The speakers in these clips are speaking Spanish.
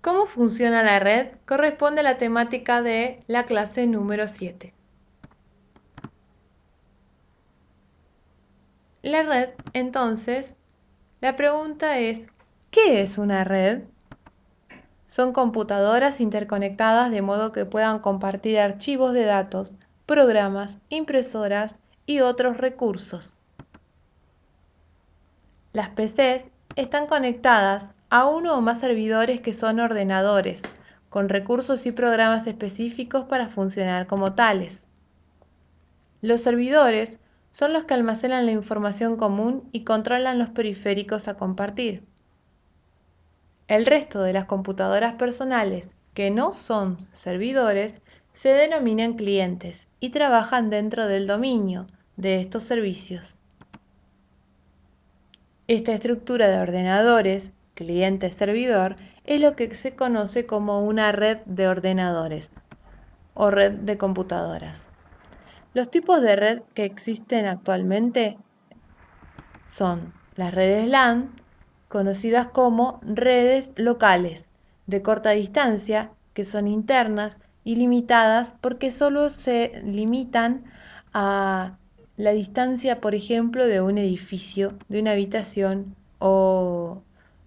¿Cómo funciona la red? Corresponde a la temática de la clase número 7. La red, entonces, la pregunta es, ¿qué es una red? Son computadoras interconectadas de modo que puedan compartir archivos de datos, programas, impresoras y otros recursos. Las PCs están conectadas a uno o más servidores que son ordenadores, con recursos y programas específicos para funcionar como tales. Los servidores son los que almacenan la información común y controlan los periféricos a compartir. El resto de las computadoras personales que no son servidores se denominan clientes y trabajan dentro del dominio de estos servicios. Esta estructura de ordenadores, cliente-servidor, es lo que se conoce como una red de ordenadores o red de computadoras. Los tipos de red que existen actualmente son las redes LAN, conocidas como redes locales, de corta distancia, que son internas y limitadas porque solo se limitan a la distancia, por ejemplo, de un edificio, de una habitación o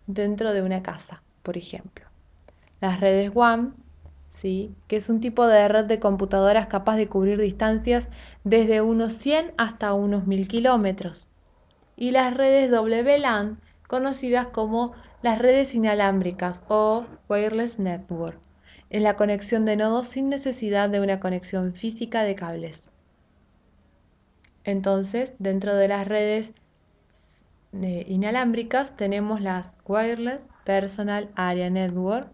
dentro de una casa, por ejemplo. Las redes WAN, ¿sí?, que es un tipo de red de computadoras capaz de cubrir distancias desde unos 100 hasta unos 1000 kilómetros. Y las redes WLAN, conocidas como las redes inalámbricas o Wireless Network, es la conexión de nodos sin necesidad de una conexión física de cables. Entonces, dentro de las redes inalámbricas tenemos las Wireless Personal Area Network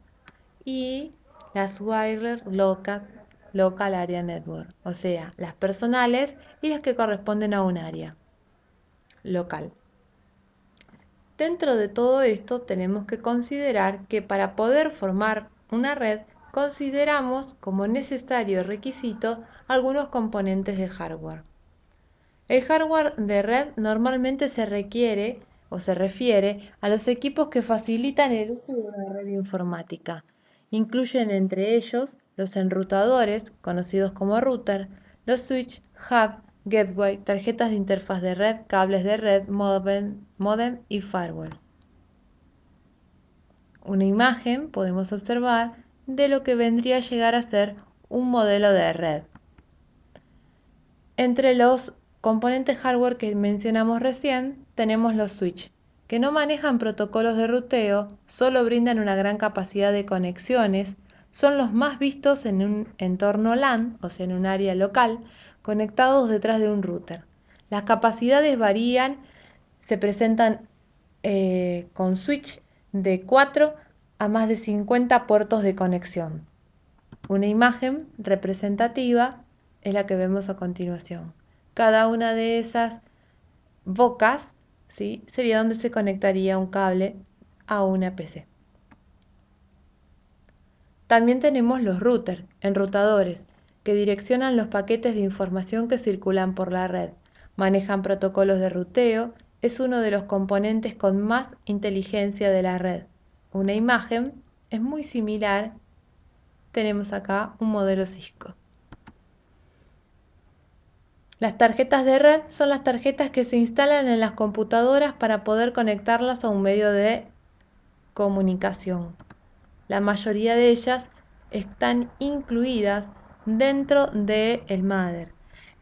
y las Wireless Local Area Network, o sea, las personales y las que corresponden a un área local. Dentro de todo esto tenemos que considerar que para poder formar una red consideramos como necesario requisito algunos componentes de hardware. El hardware de red normalmente se requiere o se refiere a los equipos que facilitan el uso de una red informática. Incluyen entre ellos los enrutadores, conocidos como router, los switch, hub, gateway, tarjetas de interfaz de red, cables de red, modem y firewalls. Una imagen podemos observar de lo que vendría a llegar a ser un modelo de red. Entre los componentes hardware que mencionamos recién, tenemos los switch, que no manejan protocolos de ruteo, solo brindan una gran capacidad de conexiones, son los más vistos en un entorno LAN, o sea, en un área local, conectados detrás de un router. Las capacidades varían, se presentan con switch de 4 a más de 50 puertos de conexión. Una imagen representativa es la que vemos a continuación. Cada una de esas bocas, ¿sí?, sería donde se conectaría un cable a una PC. También tenemos los routers, enrutadores, que direccionan los paquetes de información que circulan por la red. Manejan protocolos de ruteo, es uno de los componentes con más inteligencia de la red. Una imagen es muy similar, tenemos acá un modelo Cisco. Las tarjetas de red son las tarjetas que se instalan en las computadoras para poder conectarlas a un medio de comunicación. La mayoría de ellas están incluidas dentro del mother.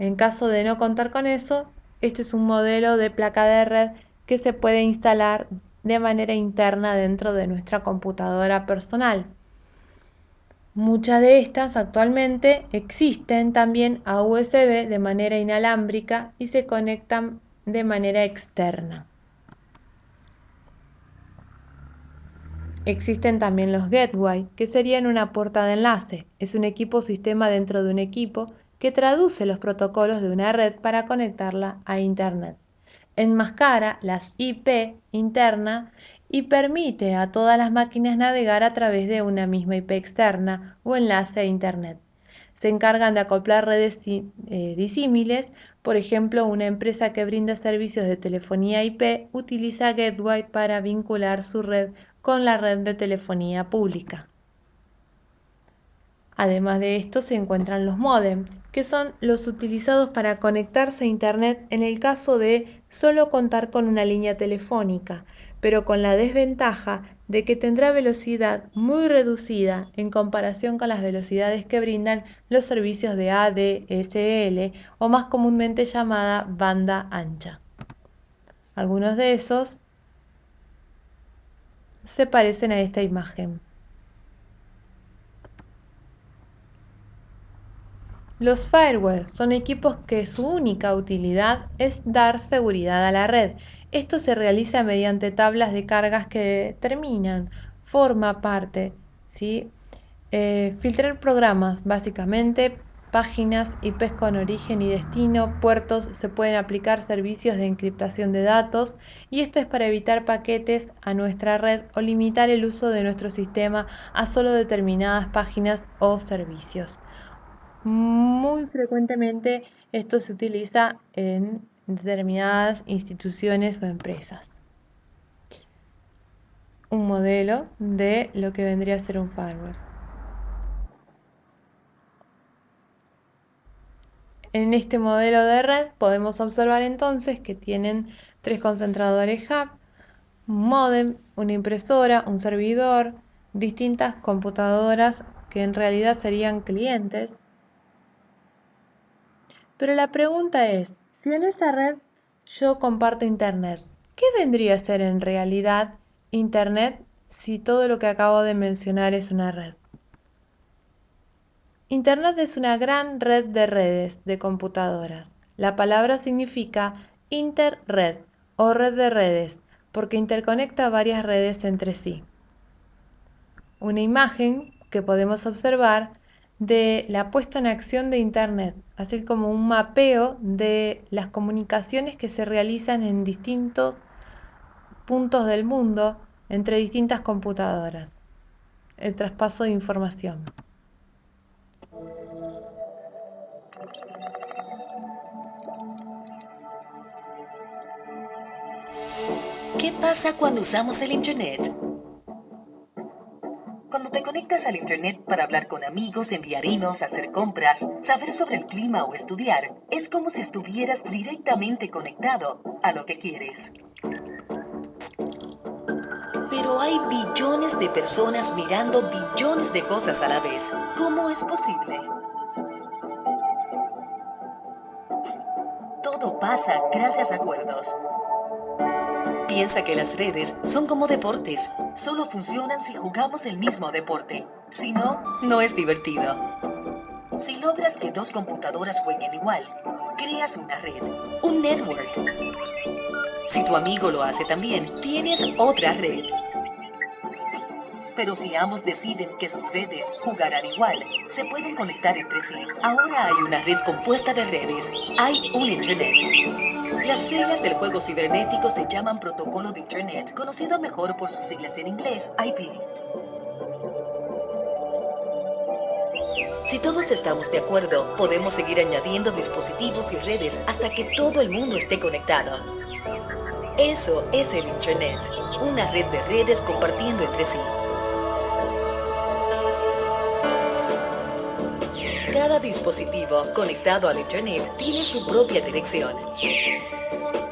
En caso de no contar con eso, este es un modelo de placa de red que se puede instalar de manera interna dentro de nuestra computadora personal. Muchas de estas actualmente existen también a USB de manera inalámbrica y se conectan de manera externa. Existen también los gateway, que serían una puerta de enlace. Es un equipo sistema dentro de un equipo que traduce los protocolos de una red para conectarla a Internet. Enmascara las IP interna y permite a todas las máquinas navegar a través de una misma IP externa o enlace a Internet. Se encargan de acoplar redes disímiles, por ejemplo, una empresa que brinda servicios de telefonía IP utiliza Gateway para vincular su red con la red de telefonía pública. Además de esto se encuentran los módem, que son los utilizados para conectarse a Internet en el caso de solo contar con una línea telefónica, pero con la desventaja de que tendrá velocidad muy reducida en comparación con las velocidades que brindan los servicios de ADSL o más comúnmente llamada banda ancha. Algunos de esos se parecen a esta imagen. Los firewalls son equipos que su única utilidad es dar seguridad a la red. Esto se realiza mediante tablas de cargas que determinan, forma parte, ¿sí? Filtrar programas, básicamente páginas, IPs con origen y destino, puertos, se pueden aplicar servicios de encriptación de datos y esto es para evitar paquetes a nuestra red o limitar el uso de nuestro sistema a solo determinadas páginas o servicios. Muy frecuentemente esto se utiliza en determinadas instituciones o empresas. Un modelo de lo que vendría a ser un firewall. En este modelo de red podemos observar entonces que tienen 3 concentradores hub, un módem, una impresora, un servidor, distintas computadoras que en realidad serían clientes. Pero la pregunta es, si en esa red yo comparto Internet, ¿qué vendría a ser en realidad Internet si todo lo que acabo de mencionar es una red? Internet es una gran red de redes de computadoras. La palabra significa interred o red de redes, porque interconecta varias redes entre sí. Una imagen que podemos observar de la puesta en acción de Internet, así como un mapeo de las comunicaciones que se realizan en distintos puntos del mundo entre distintas computadoras, el traspaso de información. ¿Qué pasa cuando usamos el Internet? Cuando te conectas al Internet para hablar con amigos, enviar emails, hacer compras, saber sobre el clima o estudiar, es como si estuvieras directamente conectado a lo que quieres. Pero hay billones de personas mirando billones de cosas a la vez. ¿Cómo es posible? Todo pasa gracias a acuerdos. Piensa que las redes son como deportes. Solo funcionan si jugamos el mismo deporte. Si no, no es divertido. Si logras que 2 computadoras jueguen igual, creas una red, un network. Si tu amigo lo hace también, tienes otra red. Pero si ambos deciden que sus redes jugarán igual, se pueden conectar entre sí. Ahora hay una red compuesta de redes. Hay un Internet. Las reglas del juego cibernético se llaman protocolo de Internet, conocido mejor por sus siglas en inglés, IP. Si todos estamos de acuerdo, podemos seguir añadiendo dispositivos y redes hasta que todo el mundo esté conectado. Eso es el Internet, una red de redes compartiendo entre sí. Cada dispositivo conectado al Internet tiene su propia dirección.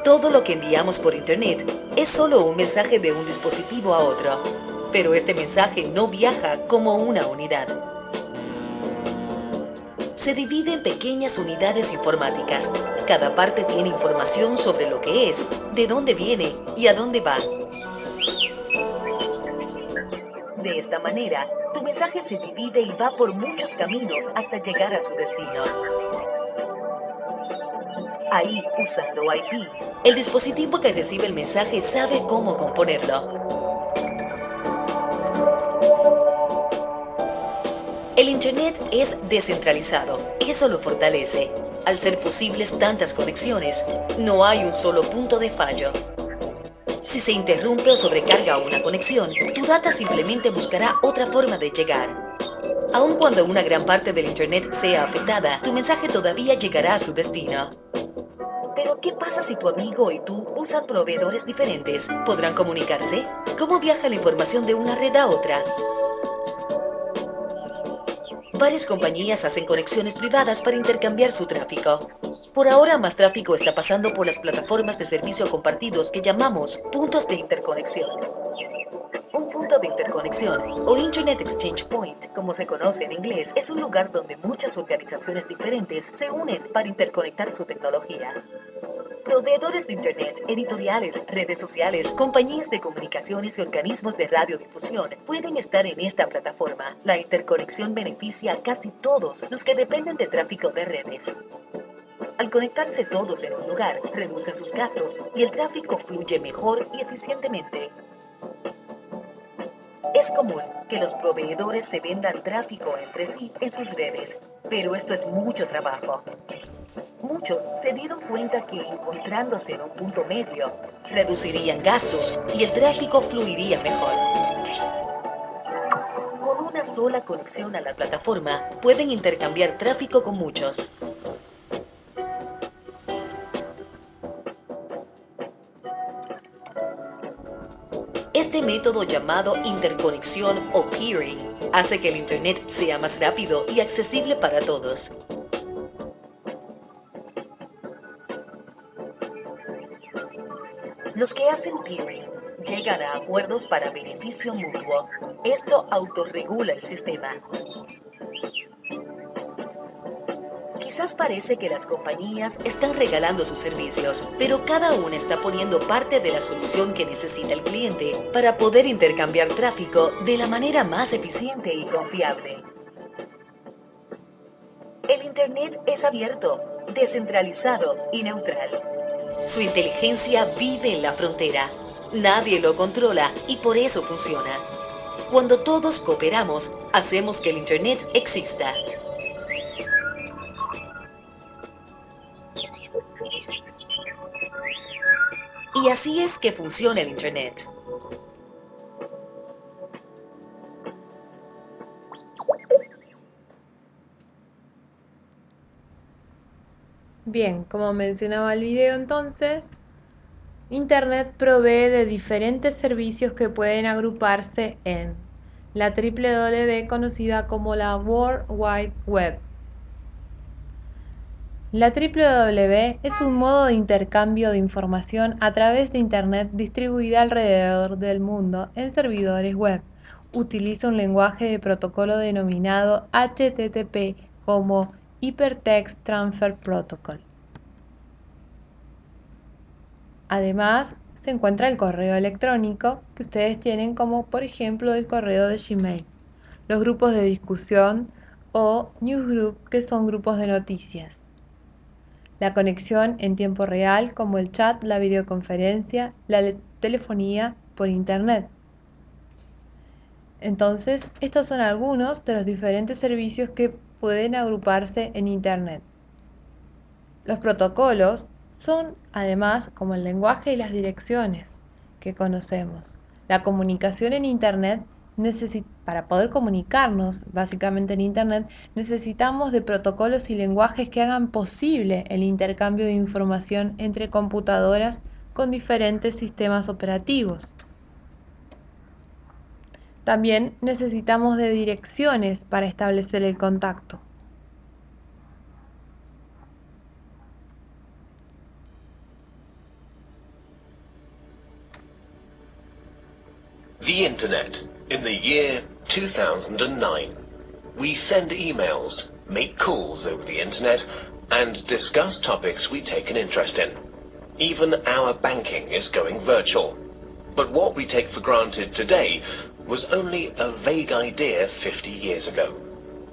Todo lo que enviamos por Internet es solo un mensaje de un dispositivo a otro, pero este mensaje no viaja como una unidad. Se divide en pequeñas unidades informáticas. Cada parte tiene información sobre lo que es, de dónde viene y a dónde va. De esta manera, tu mensaje se divide y va por muchos caminos hasta llegar a su destino. Ahí, usando IP, el dispositivo que recibe el mensaje sabe cómo componerlo. El Internet es descentralizado, eso lo fortalece. Al ser posibles tantas conexiones, no hay un solo punto de fallo. Si se interrumpe o sobrecarga una conexión, tu data simplemente buscará otra forma de llegar. Aun cuando una gran parte del Internet sea afectada, tu mensaje todavía llegará a su destino. Pero, ¿qué pasa si tu amigo y tú usan proveedores diferentes? ¿Podrán comunicarse? ¿Cómo viaja la información de una red a otra? Varias compañías hacen conexiones privadas para intercambiar su tráfico. Por ahora, más tráfico está pasando por las plataformas de servicio compartidos que llamamos puntos de interconexión. Un punto de interconexión, o Internet Exchange Point, como se conoce en inglés, es un lugar donde muchas organizaciones diferentes se unen para interconectar su tecnología. Proveedores de Internet, editoriales, redes sociales, compañías de comunicaciones y organismos de radiodifusión pueden estar en esta plataforma. La interconexión beneficia a casi todos los que dependen de tráfico de redes. Al conectarse todos en un lugar, reducen sus gastos y el tráfico fluye mejor y eficientemente. Es común que los proveedores se vendan tráfico entre sí en sus redes, pero esto es mucho trabajo. Muchos se dieron cuenta que encontrándose en un punto medio, reducirían gastos y el tráfico fluiría mejor. Con una sola conexión a la plataforma, pueden intercambiar tráfico con muchos. Este método llamado interconexión o peering hace que el Internet sea más rápido y accesible para todos. Los que hacen peering llegan a acuerdos para beneficio mutuo. Esto autorregula el sistema. Quizás parece que las compañías están regalando sus servicios, pero cada una está poniendo parte de la solución que necesita el cliente para poder intercambiar tráfico de la manera más eficiente y confiable. El Internet es abierto, descentralizado y neutral. Su inteligencia vive en la frontera. Nadie lo controla y por eso funciona. Cuando todos cooperamos, hacemos que el Internet exista. Y así es que funciona el Internet. Bien, como mencionaba el video entonces, Internet provee de diferentes servicios que pueden agruparse en la WWW, conocida como la World Wide Web. La WWW es un modo de intercambio de información a través de Internet distribuida alrededor del mundo en servidores web. Utiliza un lenguaje de protocolo denominado HTTP como Hypertext Transfer Protocol. Además, se encuentra el correo electrónico que ustedes tienen, como por ejemplo el correo de Gmail, los grupos de discusión o newsgroup, que son grupos de noticias, la conexión en tiempo real como el chat, la videoconferencia, la telefonía por internet. Entonces, estos son algunos de los diferentes servicios que pueden agruparse en internet. Los protocolos son, además, como el lenguaje y las direcciones que conocemos. La comunicación en Internet, para poder comunicarnos básicamente en Internet, necesitamos de protocolos y lenguajes que hagan posible el intercambio de información entre computadoras con diferentes sistemas operativos. También necesitamos de direcciones para establecer el contacto. The Internet, in the year 2009. We send emails, make calls over the Internet, and discuss topics we take an interest in. Even our banking is going virtual. But what we take for granted today was only a vague idea 50 years ago.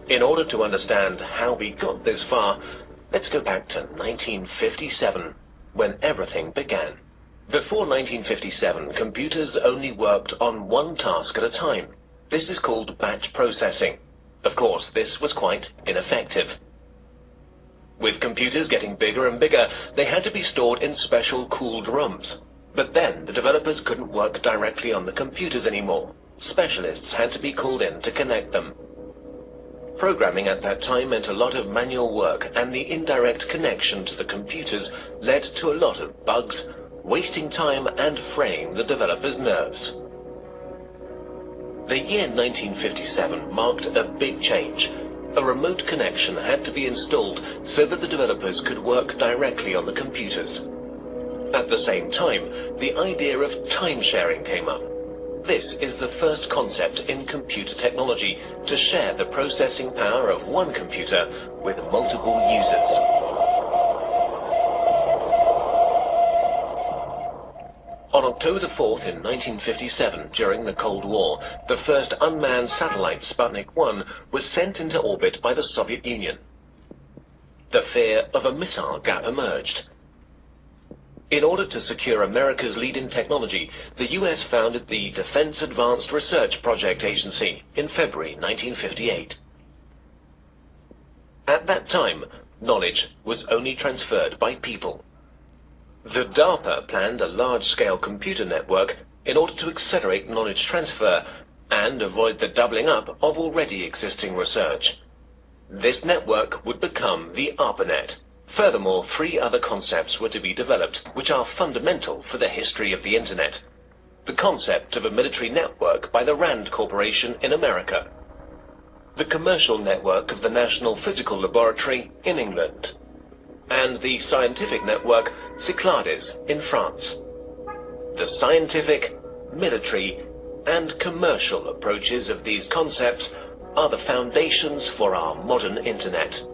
In order to understand how we got this far, let's go back to 1957, when everything began. Before 1957, computers only worked on one task at a time. This is called batch processing. Of course, this was quite ineffective. With computers getting bigger and bigger, they had to be stored in special cooled rooms. But then, the developers couldn't work directly on the computers anymore. Specialists had to be called in to connect them. Programming at that time meant a lot of manual work, and the indirect connection to the computers led to a lot of bugs, wasting time and fraying the developers' nerves. The year 1957 marked a big change. A remote connection had to be installed so that the developers could work directly on the computers. At the same time, the idea of time-sharing came up. This is the first concept in computer technology to share the processing power of one computer with multiple users. On October 4th in 1957, during the Cold War, the first unmanned satellite Sputnik 1 was sent into orbit by the Soviet Union. The fear of a missile gap emerged. In order to secure America's lead in technology, the US founded the Defense Advanced Research Project Agency in February 1958. At that time, knowledge was only transferred by people. The DARPA planned a large-scale computer network in order to accelerate knowledge transfer and avoid the doubling up of already existing research. This network would become the ARPANET. Furthermore, 3 other concepts were to be developed, which are fundamental for the history of the Internet. The concept of a military network by the RAND Corporation in America. The commercial network of the National Physical Laboratory in England. And the scientific network Cyclades in France. The scientific, military, and commercial approaches of these concepts are the foundations for our modern Internet.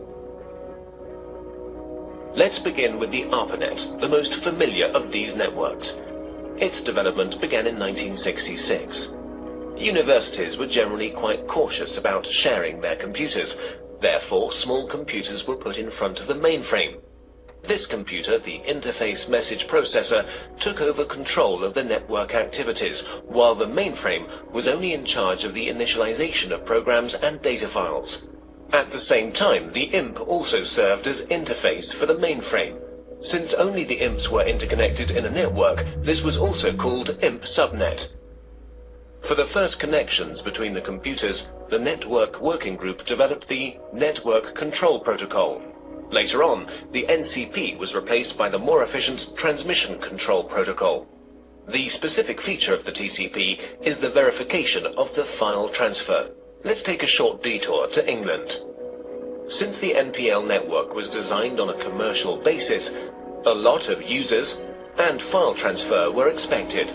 Let's begin with the ARPANET, the most familiar of these networks. Its development began in 1966. Universities were generally quite cautious about sharing their computers. Therefore, small computers were put in front of the mainframe. This computer, the Interface Message Processor, took over control of the network activities, while the mainframe was only in charge of the initialization of programs and data files. At the same time, the IMP also served as interface for the mainframe. Since only the IMPs were interconnected in a network, this was also called IMP subnet. For the first connections between the computers, the Network Working Group developed the Network Control Protocol. Later on, the NCP was replaced by the more efficient Transmission Control Protocol. The specific feature of the TCP is the verification of the file transfer. Let's take a short detour to England. Since the NPL network was designed on a commercial basis, a lot of users and file transfer were expected.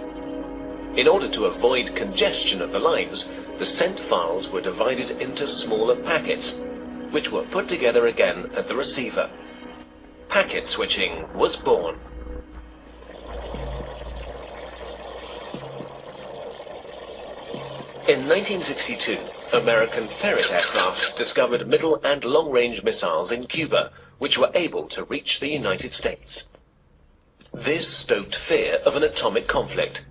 In order to avoid congestion of the lines, the sent files were divided into smaller packets, which were put together again at the receiver. Packet switching was born. In 1962, American Ferret aircraft discovered middle and long-range missiles in Cuba, which were able to reach the United States. This stoked fear of an atomic conflict.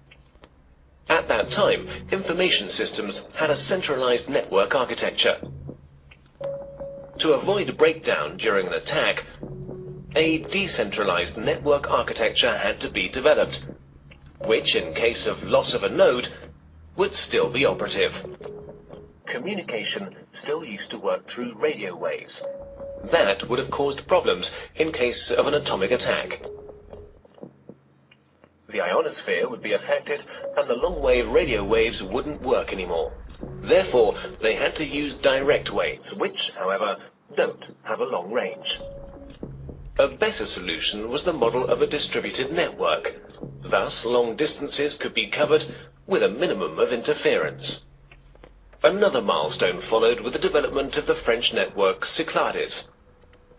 At that time, information systems had a centralized network architecture. To avoid breakdown during an attack, a decentralized network architecture had to be developed, which, in case of loss of a node, would still be operative. Communication still used to work through radio waves. That would have caused problems in case of an atomic attack. The ionosphere would be affected and the long-wave radio waves wouldn't work anymore. Therefore, they had to use direct waves, which, however, don't have a long range. A better solution was the model of a distributed network. Thus, long distances could be covered with a minimum of interference. Another milestone followed with the development of the French network Cyclades.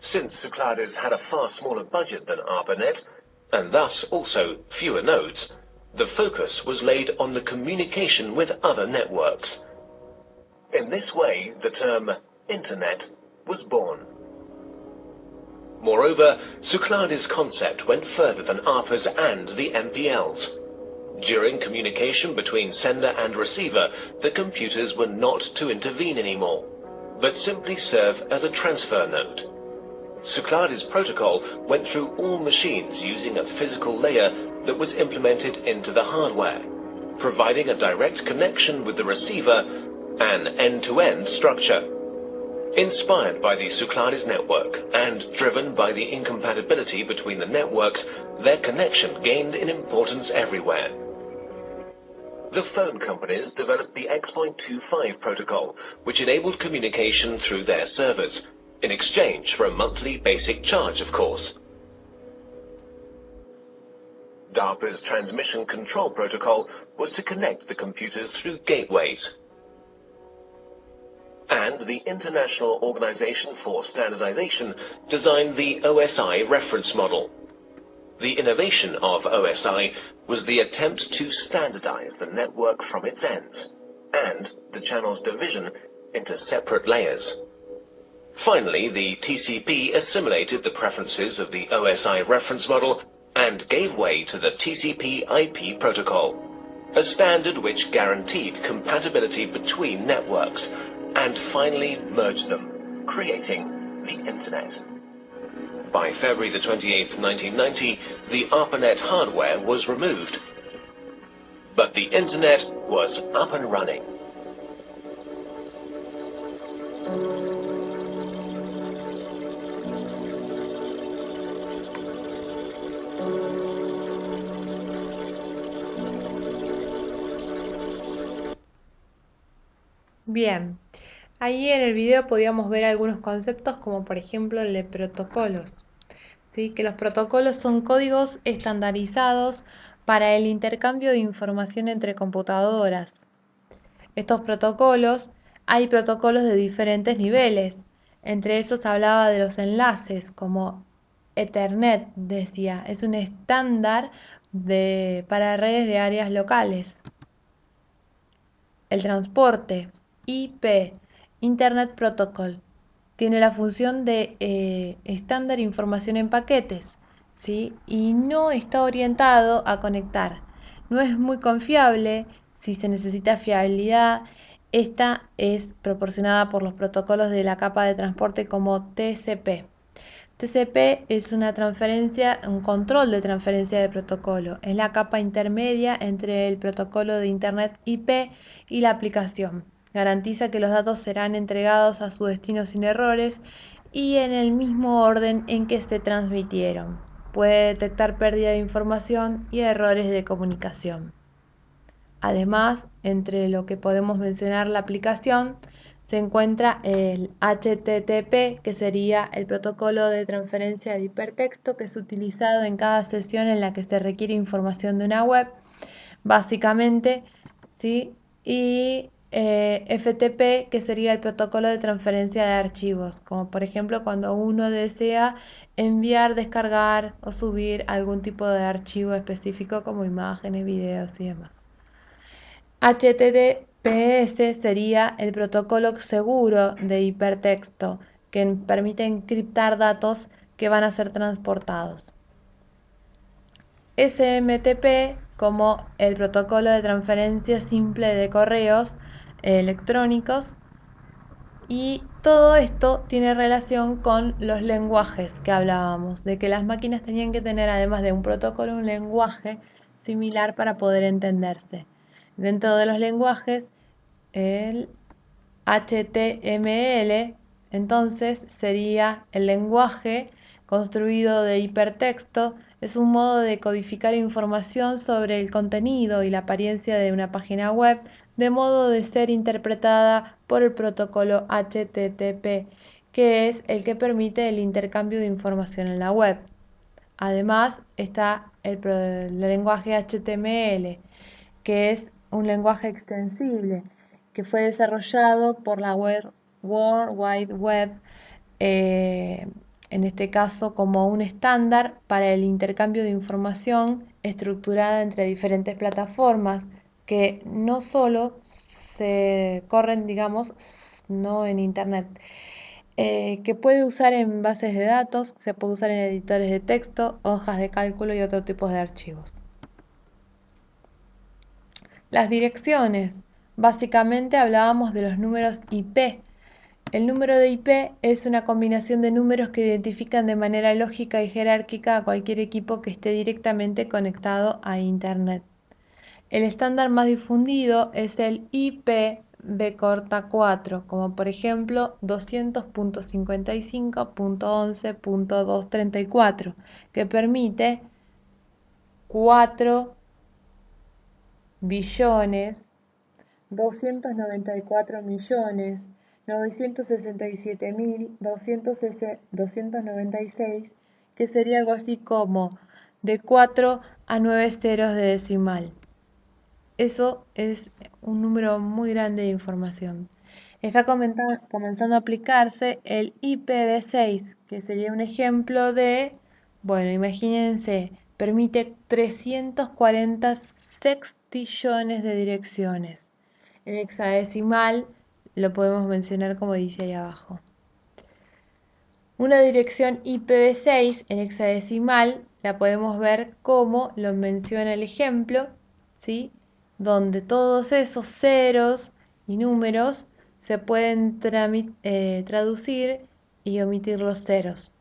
Since Cyclades had a far smaller budget than ARPANET, and thus also fewer nodes, the focus was laid on the communication with other networks. In this way, the term Internet was born. Moreover, Cyclades' concept went further than ARPA's and the MPLs. During communication between sender and receiver, the computers were not to intervene anymore, but simply serve as a transfer node. Cyclades' protocol went through all machines using a physical layer that was implemented into the hardware, providing a direct connection with the receiver, an end-to-end structure. Inspired by the Cyclades network and driven by the incompatibility between the networks, their connection gained in importance everywhere. The phone companies developed the X.25 protocol, which enabled communication through their servers, in exchange for a monthly basic charge, of course. DARPA's transmission control protocol was to connect the computers through gateways. And the International Organization for Standardization designed the OSI reference model. The innovation of OSI was the attempt to standardize the network from its ends, and the channel's division into separate layers. Finally, the TCP assimilated the preferences of the OSI reference model and gave way to the TCP/IP protocol, a standard which guaranteed compatibility between networks, and finally merged them, creating the Internet. By February the 28th, 1990, the ARPANET hardware was removed, but the Internet was up and running. Bien, ahí en el video podíamos ver algunos conceptos como por ejemplo el de protocolos, ¿sí? Que los protocolos son códigos estandarizados para el intercambio de información entre computadoras. Estos protocolos, hay protocolos de diferentes niveles, entre esos hablaba de los enlaces como Ethernet, decía, es un estándar para redes de áreas locales. El transporte, IP, Internet Protocol, tiene la función de estándar información en paquetes, ¿sí? Y no está orientado a conectar. No es muy confiable. Si se necesita fiabilidad, esta es proporcionada por los protocolos de la capa de transporte como TCP. TCP es un control de transferencia de protocolo. Es la capa intermedia entre el protocolo de Internet IP y la aplicación. Garantiza que los datos serán entregados a su destino sin errores y en el mismo orden en que se transmitieron. Puede detectar pérdida de información y errores de comunicación. Además, entre lo que podemos mencionar la aplicación, se encuentra el HTTP, que sería el protocolo de transferencia de hipertexto que es utilizado en cada sesión en la que se requiere información de una web, básicamente, ¿sí? Y FTP, que sería el protocolo de transferencia de archivos, como por ejemplo cuando uno desea enviar, descargar o subir algún tipo de archivo específico como imágenes, videos y demás. HTTPS sería el protocolo seguro de hipertexto que permite encriptar datos que van a ser transportados. SMTP como el protocolo de transferencia simple de correos electrónicos, y todo esto tiene relación con los lenguajes que hablábamos, de que las máquinas tenían que tener, además de un protocolo, un lenguaje similar para poder entenderse. Dentro de los lenguajes, el HTML, entonces, sería el lenguaje construido de hipertexto. Es un modo de codificar información sobre el contenido y la apariencia de una página web, de modo de ser interpretada por el protocolo HTTP, que es el que permite el intercambio de información en la web. Además está el lenguaje HTML, que es un lenguaje extensible que fue desarrollado por la World Wide Web, en este caso como un estándar para el intercambio de información estructurada entre diferentes plataformas que no solo se corren, digamos, no en Internet, que puede usar en bases de datos, se puede usar en editores de texto, hojas de cálculo y otros tipos de archivos. Las direcciones. Básicamente hablábamos de los números IP. El número de IP es una combinación de números que identifican de manera lógica y jerárquica a cualquier equipo que esté directamente conectado a Internet. El estándar más difundido es el IPv4, como por ejemplo 200.55.11.234, que permite 4 billones, 294.967.296, que sería algo así como de 4 a 9 ceros de decimal. Eso es un número muy grande de información. Está comenzando a aplicarse el IPv6, que sería un ejemplo de, bueno, imagínense, permite 340 sextillones de direcciones. En hexadecimal lo podemos mencionar como dice ahí abajo. Una dirección IPv6 en hexadecimal la podemos ver como lo menciona el ejemplo, ¿sí? Donde todos esos ceros y números se pueden traducir y omitir los ceros.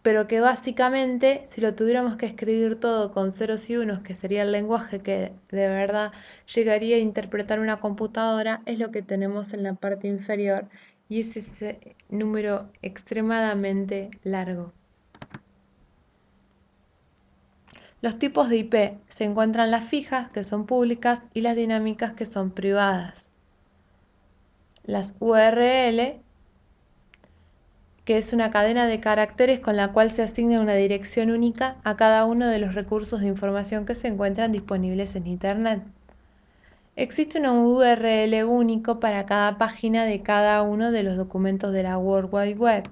Pero que básicamente, si lo tuviéramos que escribir todo con ceros y unos, que sería el lenguaje que de verdad llegaría a interpretar una computadora, es lo que tenemos en la parte inferior y es ese número extremadamente largo. Los tipos de IP se encuentran las fijas, que son públicas, y las dinámicas, que son privadas. Las URL, que es una cadena de caracteres con la cual se asigna una dirección única a cada uno de los recursos de información que se encuentran disponibles en Internet. Existe una URL único para cada página de cada uno de los documentos de la World Wide Web,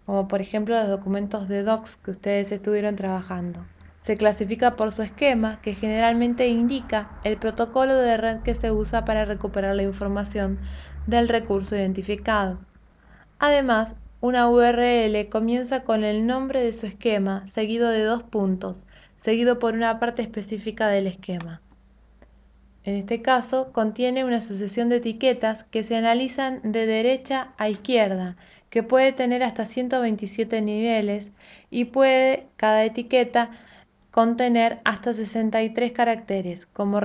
como por ejemplo los documentos de Docs que ustedes estuvieron trabajando. Se clasifica por su esquema, que generalmente indica el protocolo de red que se usa para recuperar la información del recurso identificado. Además, una URL comienza con el nombre de su esquema, seguido de 2 puntos, seguido por una parte específica del esquema. En este caso, contiene una sucesión de etiquetas que se analizan de derecha a izquierda, que puede tener hasta 127 niveles y puede cada etiqueta contener hasta 63 caracteres, pero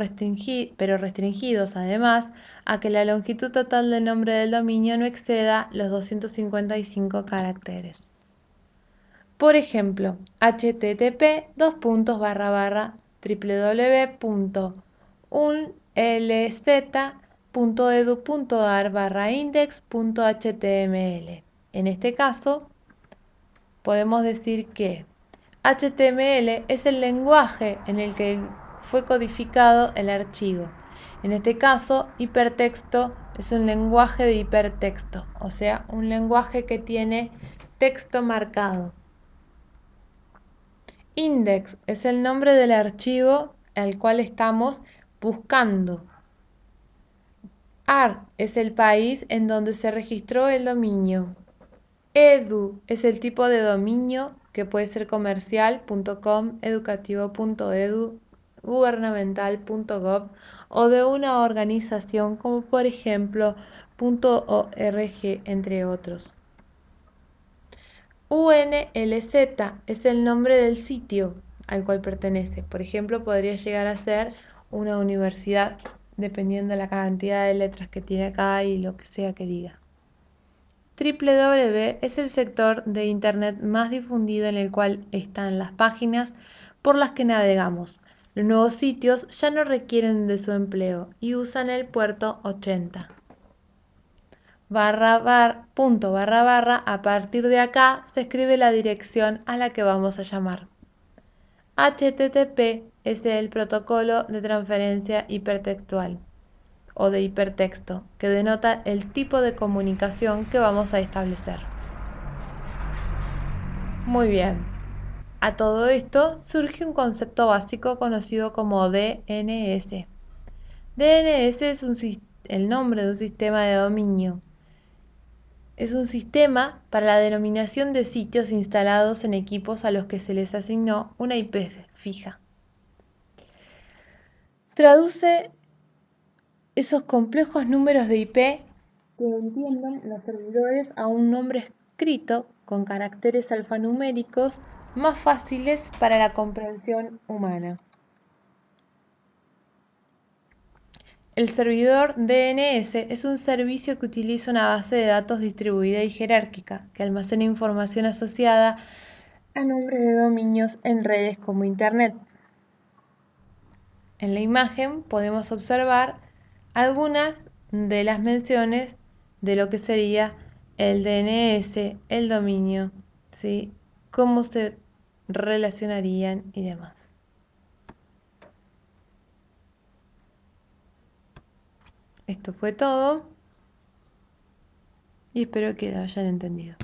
restringidos además a que la longitud total del nombre del dominio no exceda los 255 caracteres. Por ejemplo, http://www.unlz.edu.ar/index.html. En este caso, podemos decir que HTML es el lenguaje en el que fue codificado el archivo. En este caso, hipertexto es un lenguaje de hipertexto, o sea, un lenguaje que tiene texto marcado. Index es el nombre del archivo al cual estamos buscando. AR es el país en donde se registró el dominio. Edu es el tipo de dominio, que puede ser comercial, .com, educativo.edu, gubernamental.gov o de una organización como por ejemplo .org, entre otros. UNLZ es el nombre del sitio al cual pertenece. Por ejemplo, podría llegar a ser una universidad, dependiendo de la cantidad de letras que tiene acá y lo que sea que diga. www es el sector de Internet más difundido en el cual están las páginas por las que navegamos. Los nuevos sitios ya no requieren de su empleo y usan el puerto 80. A partir de acá se escribe la dirección a la que vamos a llamar. HTTP es el protocolo de transferencia hipertextual o de hipertexto, que denota el tipo de comunicación que vamos a establecer. Muy bien. A todo esto surge un concepto básico conocido como DNS. DNS es el nombre de un sistema de dominio. Es un sistema para la denominación de sitios instalados en equipos a los que se les asignó una IP fija. Traduce esos complejos números de IP que entienden los servidores a un nombre escrito con caracteres alfanuméricos más fáciles para la comprensión humana. El servidor DNS es un servicio que utiliza una base de datos distribuida y jerárquica que almacena información asociada a nombres de dominios en redes como Internet. En la imagen podemos observar algunas de las menciones de lo que sería el DNS, el dominio, ¿sí? Cómo se relacionarían y demás. Esto fue todo y espero que lo hayan entendido.